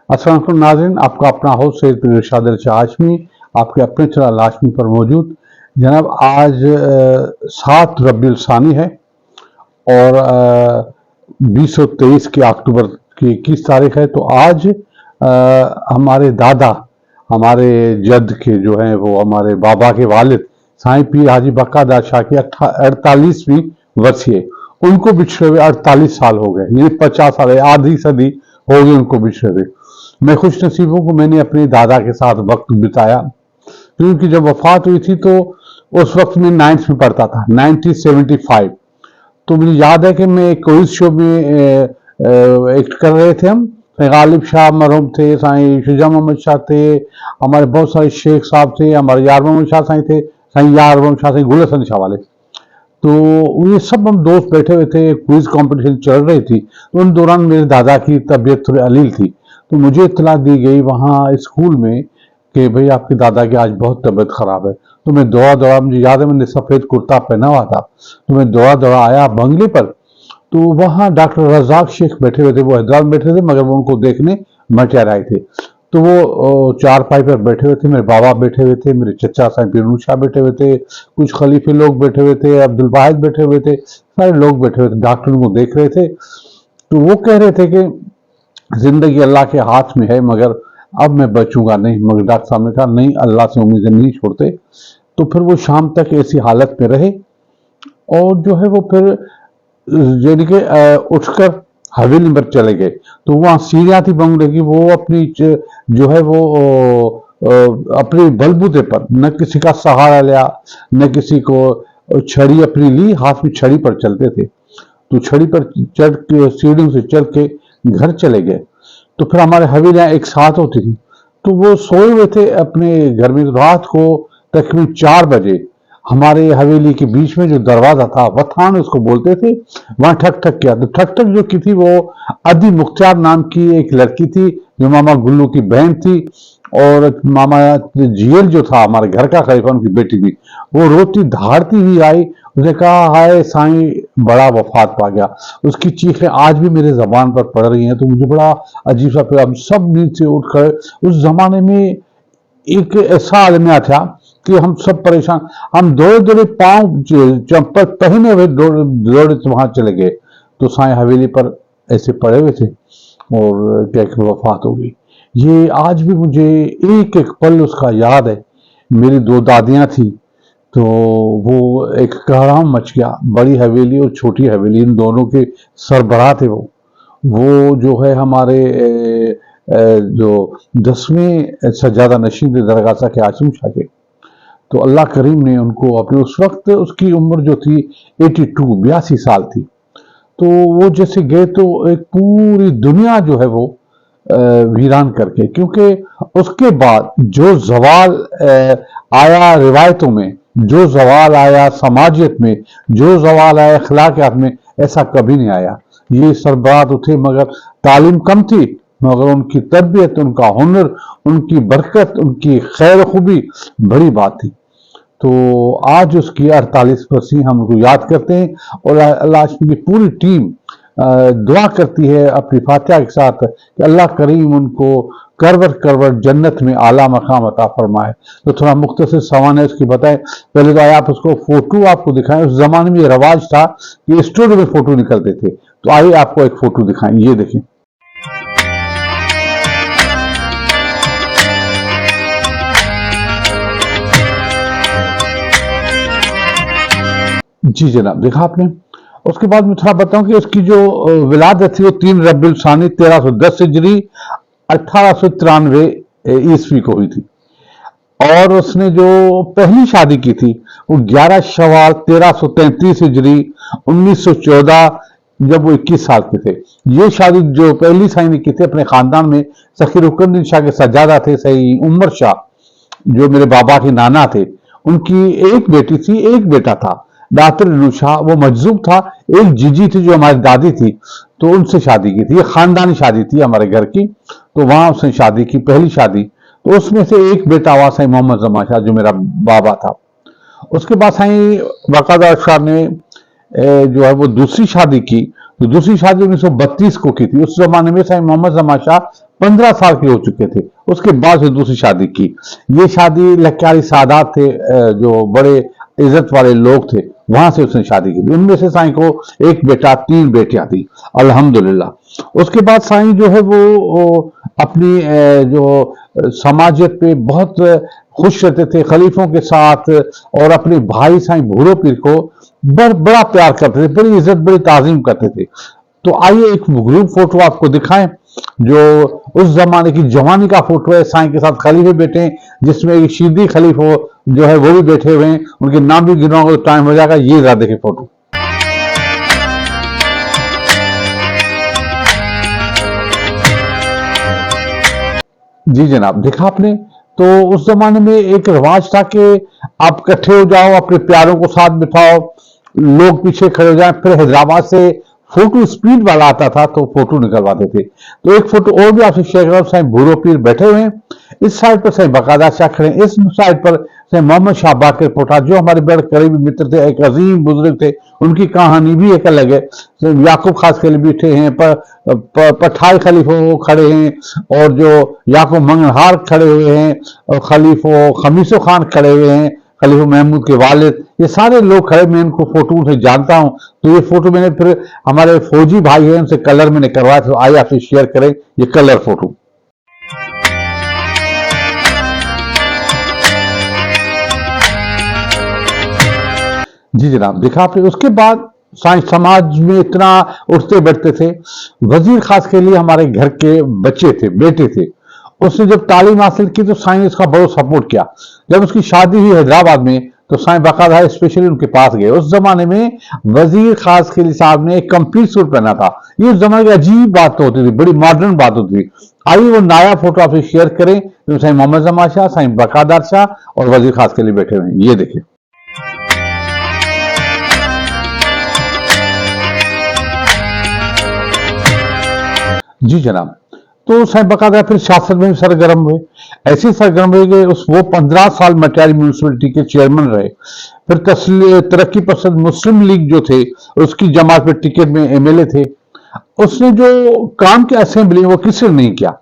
अस्सलाम वालेकुम नाज़रीन, आपका अपना होस्ट सैयद पीर इरशाद अली हाशमी आपके अपने चैनल हाशमी पर मौजूद। जनाब, आज 7 रबीउल सानी है और 2023 के अक्टूबर की 21 तारीख है। तो आज हमारे दादा, हमारे जद के जो हैं, वो हमारे बाबा के वालिद साईं पीर हाजी बक्का शाह की 48वीं वर्षीय, उनको बिछड़े हुए 48 साल हो गए, यानी 50 साल, आधी सदी हो गई उनको बिछड़े हुए। मैं खुश नसीब हूँ कि मैंने अपने दादा के साथ वक्त बिताया, क्योंकि जब वफात हुई थी तो उस वक्त मैं 9th में पढ़ता था, 1975। तो मुझे याद है कि मैं एक क्विज शो में एक्ट कर रहे थे हम। गालिब शाह मरहूम थे, साईं शुजा मोहम्मद शाह थे, हमारे बहुत सारे शेख साहब थे, हमारे यार मोहम्मद शाह साईं थे, साईं यार मोहम्मद शाह साईं गुल हसन शाह वाले। तो ये सब हम दोस्त बैठे हुए थे, क्विज कंपटीशन चल रही थी। तो उन दौरान मेरे दादा की तबीयत थोड़ी अलील थी, तो मुझे इत्तला दी गई वहाँ स्कूल में कि भाई आपके दादा की आज बहुत तबीयत खराब है। तो मैं दौड़ा दौड़ा, मुझे याद है मैंने सफ़ेद कुर्ता पहना हुआ था, तो मैं दौड़ा दौड़ा आया बंगले पर। तो वहाँ डॉक्टर रजाक शेख बैठे हुए थे, वो हैदराबाद में बैठे थे, मगर वो उनको देखने मटियार आए थे। तो वो चारपाई पर बैठे हुए थे, मेरे बाबा बैठे हुए थे, मेरे चचा साहब पीर शाह बैठे हुए थे, कुछ खलीफे लोग बैठे हुए थे, अब्दुल वाहिद बैठे हुए थे, सारे लोग बैठे हुए थे, डॉक्टर को देख रहे थे। तो वो कह रहे थे कि जिंदगी अल्लाह के हाथ में है, मगर अब मैं बचूंगा नहीं। मगर डॉक्टर साहब ने कहा नहीं, अल्लाह से उम्मीदें नहीं छोड़ते। तो फिर वो शाम तक ऐसी हालत में रहे और जो है वो फिर यानी कि उठकर हवेली पर चले गए। तो वहाँ सीढ़ियाँ थी बंगले की, वो अपनी जो है वो अपने बलबूते पर न किसी का सहारा लिया, न किसी को छड़ी अपनी ली, हाथ में छड़ी पर चलते थे। तो छड़ी पर चढ़ के, सीढ़ियों से चढ़ के घर चले गए। तो फिर हमारे हवेलियाँ एक साथ होती थी, तो वो सोए हुए थे अपने घर में। रात को तकरीबन 4 बजे हमारे हवेली के बीच में जो दरवाजा था, वथान उसको बोलते थे, वहां ठक ठक किया। तो ठक ठक जो की थी वो अदी मुख्तार नाम की एक लड़की थी, जो मामा गुल्लू की बहन थी, और मामा जियल जो था हमारे घर का खलीफा, उनकी बेटी थी। वो रोती धाड़ती हुई आई, उसने कहा हाय साईं बड़ा वफात पा गया। उसकी चीखें आज भी मेरे जबान पर पड़ रही हैं। तो मुझे बड़ा अजीब सा फिर, हम सब नींद से उठकर, उस जमाने में एक ऐसा आलमिया था कि हम सब परेशान, हम दौड़े दौड़े पांव चंपल पहने हुए दौड़े तो वहां चले गए। तो साईं हवेली पर ऐसे पड़े हुए थे और क्या वफात हो गई। ये आज भी मुझे एक एक पल उसका याद है। मेरी 2 दादियां थी, तो वो एक कहराम मच गया। बड़ी हवेली और छोटी हवेली, इन दोनों के सरबराह थे वो जो है हमारे जो 10वें सज्जादा नशीन थे दरगाह साहब के आसिम शाह के। तो अल्लाह करीम ने उनको अपने, उस वक्त उसकी उम्र जो थी 82 साल थी। तो वो जैसे गए तो एक पूरी दुनिया जो है वो वीरान करके, क्योंकि उसके बाद जो जवाल आया रिवायतों में, जो जवाल आया समाजियत में, जो जवाल आया अखलाकियात में, ऐसा कभी नहीं आया। ये सरबराह तो थे, मगर तालीम कम थी, मगर उनकी तरबियत, उनका हुनर, उनकी बरकत, उनकी खैर खूबी बड़ी बात थी। तो आज उसकी 48 बरसी हम उनको याद करते हैं, और अल्लाह की पूरी टीम दुआ करती है अपनी फातिहा के साथ कि अल्लाह करीम उनको करवर करवर जन्नत में आला मकाम अता फरमाए। तो थोड़ा मुख्तसर सवाल है उसकी बताएं। पहले तो आए आप उसको फोटो आपको दिखाएं। उस जमाने में ये रवाज था कि स्टूडियो में फोटो निकलते थे। तो आइए आपको एक फोटो दिखाएं, ये देखें। जी जनाब, देखा आपने। उसके बाद मैं थोड़ा बताऊं कि उसकी जो विलादत थी वो 3 रबीउल सानी 1310 हिजरी 1893 ईस्वी को हुई थी। और उसने जो पहली शादी की थी वो 11 शवाल 1333 हिजरी 1914, जब वो 21 साल के थे। ये शादी जो पहली साईं ने की थी अपने खानदान में, सखी रुकनुद्दीन शाह के सज्जादा थे, सही उमर शाह जो मेरे बाबा के नाना थे, उनकी एक बेटी थी, एक बेटा था दातर शाह, वो मजजूब था। एक जीजी थी जो हमारी दादी थी, तो उनसे शादी की थी। ये खानदानी शादी थी हमारे घर की, तो वहां उसने शादी की, पहली शादी। तो उसमें से एक बेटा हुआ साईं मोहम्मद जमा शाह जो मेरा बाबा था। उसके बाद साईं बकादार शाह ने जो है वो दूसरी शादी की, तो दूसरी शादी 1932 को की थी। उस जमाने में साईं मोहम्मद जमान शाह 15 साल के हो चुके थे। उसके बाद से दूसरी शादी की। ये शादी लक्यारी सादात थे, जो बड़े इज्जत वाले लोग थे, वहां से उसने शादी की थी। उनमें से साईं को एक बेटा, 3 बेटियां थी, अल्हम्दुलिल्लाह। उसके बाद साईं जो है वो अपनी जो समाजियत पे बहुत खुश रहते थे, खलीफों के साथ, और अपने भाई साईं भूरो पीर को बड़ा प्यार करते थे, बड़ी इज्जत, बड़ी ताजीम करते थे। तो आइए एक ग्रुप फोटो आपको दिखाएं, जो उस जमाने की जवानी का फोटो है। साईं के साथ खलीफे बैठे हैं, जिसमें एक शीदी खलीफो जो है वो भी बैठे हुए हैं। उनके नाम भी गिनवाऊंगा तो टाइम हो जाएगा। ये जरा देखें फोटो। जी जनाब, देखा आपने। तो उस जमाने में एक रिवाज था कि आप इकट्ठे हो जाओ, अपने प्यारों को साथ बिठाओ, लोग पीछे खड़े हो जाएं। फिर हैदराबाद से फोटो स्पीड वाला आता था, तो फोटो निकलवाते थे। तो एक फोटो और भी आपसे शेयर करूं। साईं भूरो पीर बैठे हुए हैं, इस साइड पर साईं बकायदा शाह खड़े हैं, इस साइड पर साईं मोहम्मद शाह बाकिर पोटा, जो हमारे बड़े करीबी मित्र थे, एक अजीम बुजुर्ग थे। उनकी कहानी भी एक अलग है। याकूब खास के लिए बैठे हैं, पठाई खलीफो खड़े हैं, और जो याकूब मंगनहार खड़े हुए हैं, और खलीफो खमीसो खान खड़े हुए हैं, खलीफा महमूद के वालिद, ये सारे लोग खड़े। मैं इनको फोटो से जानता हूं। तो ये फोटो मैंने फिर हमारे फौजी भाई हैं, उनसे कलर मैंने करवाया। तो आइए आपसे शेयर करें ये कलर फोटो। जी जनाब, देखा आपने। उसके बाद साईं समाज में इतना उठते बैठते थे। वजीर खास के लिए हमारे घर के बच्चे थे, बेटे थे। उसने जब तालीम हासिल की तो साईं ने उसका बहुत सपोर्ट किया। जब उसकी शादी हुई हैदराबाद में, तो साईं बाकायदा स्पेशली उनके पास गए। उस जमाने में वजीर खास के लिए साहब ने एक कंप्लीट सूट पहना था। ये उस जमाने की अजीब बात होती थी, बड़ी मॉडर्न बात होती थी। आइए वो नया फोटो आपसे शेयर करें, तो साईं मोहम्मद जमान शाह, साईं बकायदा शाह और वजीर खास के लिए बैठे हुए हैं। ये देखिए। जी जनाब। तो साईं बकायदा फिर सियासत में सरगर्म हुए। ऐसे सरगर्म हुए कि वो 15 साल मटियारी म्यूनिसिपैलिटी के चेयरमैन रहे। फिर तरक्की पसंद मुस्लिम लीग जो थे, उसकी जमात पे टिकट में एमएलए थे। उसने जो काम किया असेंबली में, वो किसी ने नहीं किया।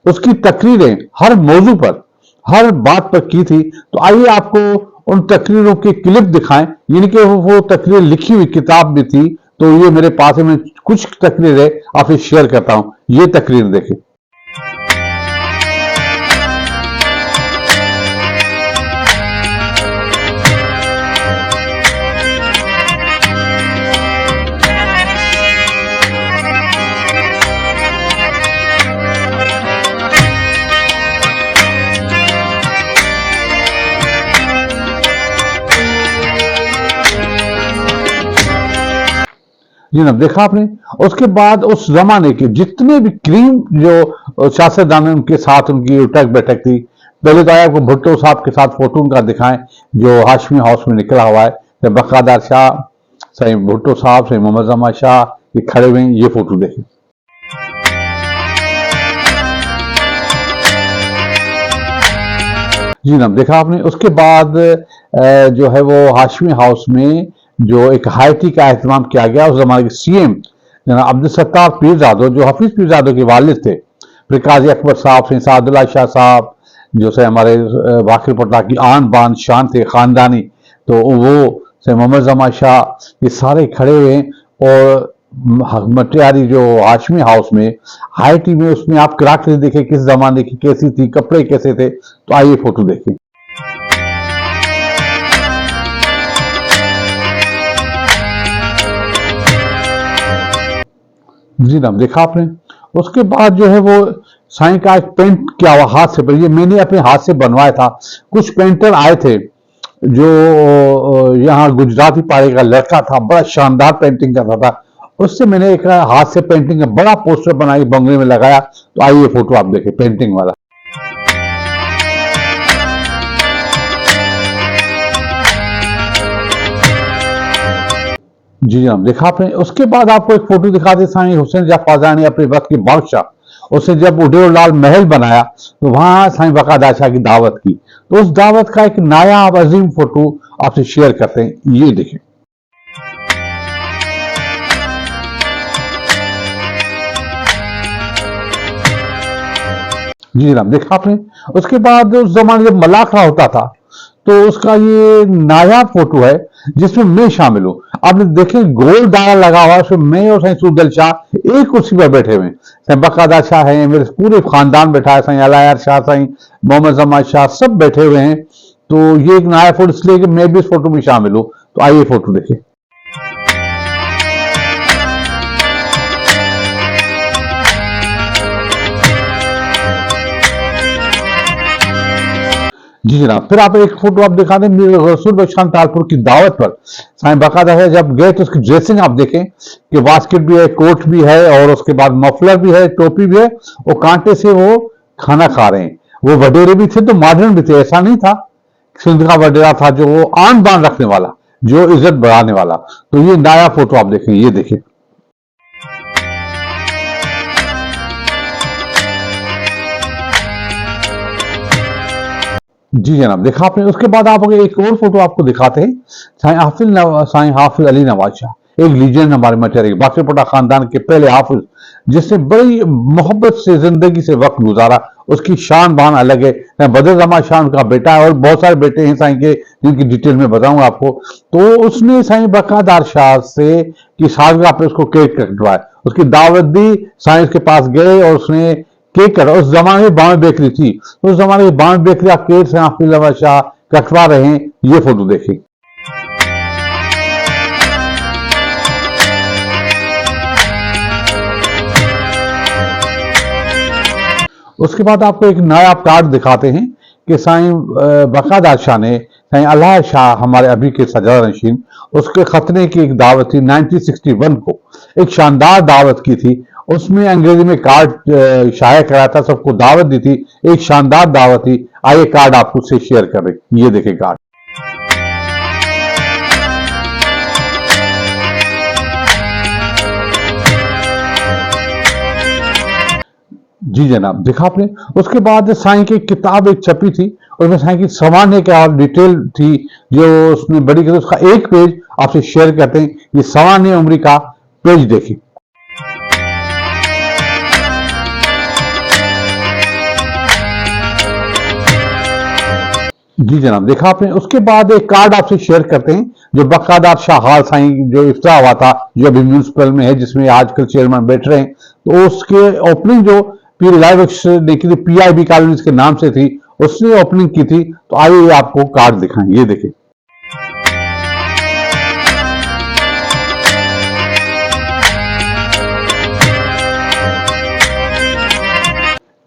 उसकी तकरीरें हर मौजू पर, हर बात पर की थी। तो आइए आपको उन तकरीरों के क्लिप दिखाएं। यानी कि वो तकरीर लिखी हुई किताब भी थी। तो ये मेरे पास है, मैं कुछ तकरीरें आपसे शेयर करता हूं। ये तकरीर देखें। जी ना, देखा आपने। उसके बाद उस जमाने के जितने भी क्रीम जो सियासतदान उनके साथ उनकी उठक बैठक थी। पहले तो आया आपको भुट्टो साहब के साथ फोटो उनका दिखाएं, जो हाशमी हाउस में निकला हुआ है। बकायदा शाह, साईं भुट्टो साहब, साईं मोहम्मद जमान शाह, ये खड़े हुए हैं। ये फोटो देखें। जी ना, देखा आपने। उसके बाद जो है वो हाशमी हाउस में जो एक हाई टी का एहतमाम किया गया। उस जमाने के सीएम जनाब अब्दुल सत्तार पीरजादो, जो हफीज पीरजादो के वालिद थे। फिर काजी अकबर साहब, सैयद सादुल्लाह शाह साहब, जो से हमारे वाकिर पट्टा की आन बान शान थे खानदानी, तो वो सैयद मोहम्मद जमान शाह, ये सारे खड़े हुए हैं। और मटियारी जो हाशमी हाउस में हाई टी में, उसमें आप क्राकरी देखें किस जमाने की कैसी थी, कपड़े कैसे थे। तो आइए फोटो देखें। जी ना, देखा आपने। उसके बाद जो है वो साईं का एक पेंट किया हुआ हाथ से, पर ये मैंने अपने हाथ से बनवाया था। कुछ पेंटर आए थे, जो यहाँ गुजराती पाड़े का लड़का था, बड़ा शानदार पेंटिंग करता था। उससे मैंने एक हाथ से पेंटिंग का बड़ा पोस्टर बनाई, बंगले में लगाया। तो आइए फोटो आप देखें, पेंटिंग वाला। जी हाँ, देखा आपने। उसके बाद आपको एक फोटो दिखा दे, साईं हुसैन जा ख्वाजा ने अपने वक्त के बादशाह, उसने जब उडेलाल महल बनाया, तो वहां साईं बकायदा शाह की दावत की। तो उस दावत का एक नायाब अजीम फोटो आपसे शेयर करते हैं। ये देखें। जी जनाब, देखा आपने। उसके बाद उस जमाने जब मलाखा होता था तो उसका ये नायाब फोटो है जिसमें मैं शामिल हूं। आपने देखे गोल दायरा लगा हुआ है, उसमें मैं और साईं सूरदल शाह एक कुर्सी पर बैठे हुए हैं। साईं बकायदा शाह है, मेरे पूरे खानदान बैठा है, साईं अलायार शाह, साईं मोहम्मद जमान शाह, सब बैठे हुए हैं। तो ये एक नायाब फोटो इसलिए कि मैं भी इस फोटो में शामिल हूं। तो आइए फोटो देखिए। जी जनाब, फिर आप एक फोटो आप दिखा दें मीर रसूल बख्श तालपुर की दावत पर साईं बकायदा है जब गए तो उसकी ड्रेसिंग आप देखें कि बास्केट भी है, कोट भी है और उसके बाद मफलर भी है, टोपी भी है। वो कांटे से वो खाना खा रहे हैं। वो वडेरे भी थे तो मॉडर्न भी थे, ऐसा नहीं था सिंध का वडेरा था जो वो आन बान रखने वाला, जो इज्जत बढ़ाने वाला। तो ये नया फोटो आप देखें, ये देखें। जी जनाब, देखा आपने। उसके बाद आप अगर एक और फोटो आपको दिखाते हैं साईं हाफिज अली नवाज शाह, एक लीजेंड हमारे मचेरे बाकीपटा खानदान के पहले हाफिज, जिसने बड़ी मोहब्बत से जिंदगी से वक्त गुजारा। उसकी शान बान अलग है। बदर जमा शाह उनका बेटा है और बहुत सारे बेटे हैं साईं के जिनकी डिटेल में बताऊंगा आपको। तो उसने साईं बकादार शाह से की सालगिरह पे उसको केक कटवाया, उसकी दावत दी, साईं के पास गए और उसने केक कटा। उस जमाने में बावन बेकरी थी, उस जमाने में बावन बेकरी आप केक से हाफिज शाह कटवा रहे हैं। ये फोटो देखिए। उसके बाद आपको एक नया कार्ड दिखाते हैं कि साईं बकायदा शाह ने साईं अल्लाह शाह हमारे अभी के सजादा नशीन, उसके खतने की एक दावत थी 1961 को, एक शानदार दावत की थी। उसमें अंग्रेजी में कार्ड शाया कराया था, सबको दावत दी थी, एक शानदार दावत थी। आइए कार्ड आपको उससे शेयर करें, ये देखें कार्ड। जी जनाब, देखा आपने। उसके बाद साईं की किताब एक छपी थी, उसमें साईं की सामान्य क्या डिटेल थी जो उसने बड़ी की, उसका एक पेज आपसे शेयर करते हैं। ये सामान्य उम्र का पेज देखिए। जी जनाब, देखा आपने। उसके बाद एक कार्ड आपसे शेयर करते हैं जो बकायदा शाह हाल साईं जो इफ्ताह हुआ था, जो अभी म्यूनसिपल में है, जिसमें आजकल चेयरमैन बैठ रहे हैं। तो उसके ओपनिंग जो पीर लाइबक्स ने की थी, PIB कॉलोनी के नाम से थी, उसने ओपनिंग की थी। तो आइए आपको कार्ड दिखाएं, ये देखिए।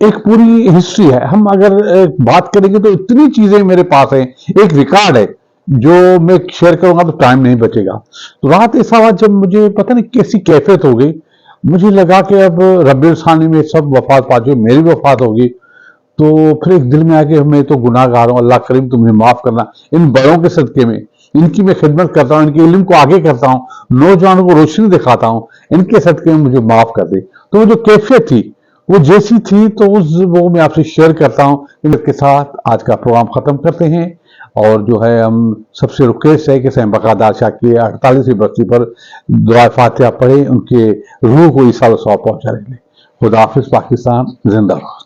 एक पूरी हिस्ट्री है। हम अगर बात करेंगे तो इतनी चीजें मेरे पास हैं, एक रिकॉर्ड है जो मैं शेयर करूंगा तो टाइम नहीं बचेगा। तो रात ऐसा हुआ जब मुझे पता नहीं कैसी कैफियत हो गई, मुझे लगा कि अब रब्बिल सानी में सब वफात पा चुके, मेरी वफात होगी। तो फिर एक दिल में आया कि मैं तो गुनाहगार हूं, अल्लाह करीम तुम मुझे माफ करना। इन बड़ों के सदके में इनकी मैं खिदमत करता हूँ, इनके इल्म को आगे करता हूँ, नौजवानों को रोशनी दिखाता हूँ, इनके सदके में मुझे माफ कर दे। तो वो जो कैफियत थी वो जैसी थी तो वो मैं आपसे शेयर करता हूँ। इनके साथ आज का प्रोग्राम खत्म करते हैं और जो है हम सबसे रिक्वेस्ट है कि साईं बकायदा शाह की 48वीं बरसी पर दुआ फातिहा पढ़े, उनके रूह को ईसा सवाब पहुंचा दें। खुदा हाफिज, पाकिस्तान जिंदाबाद।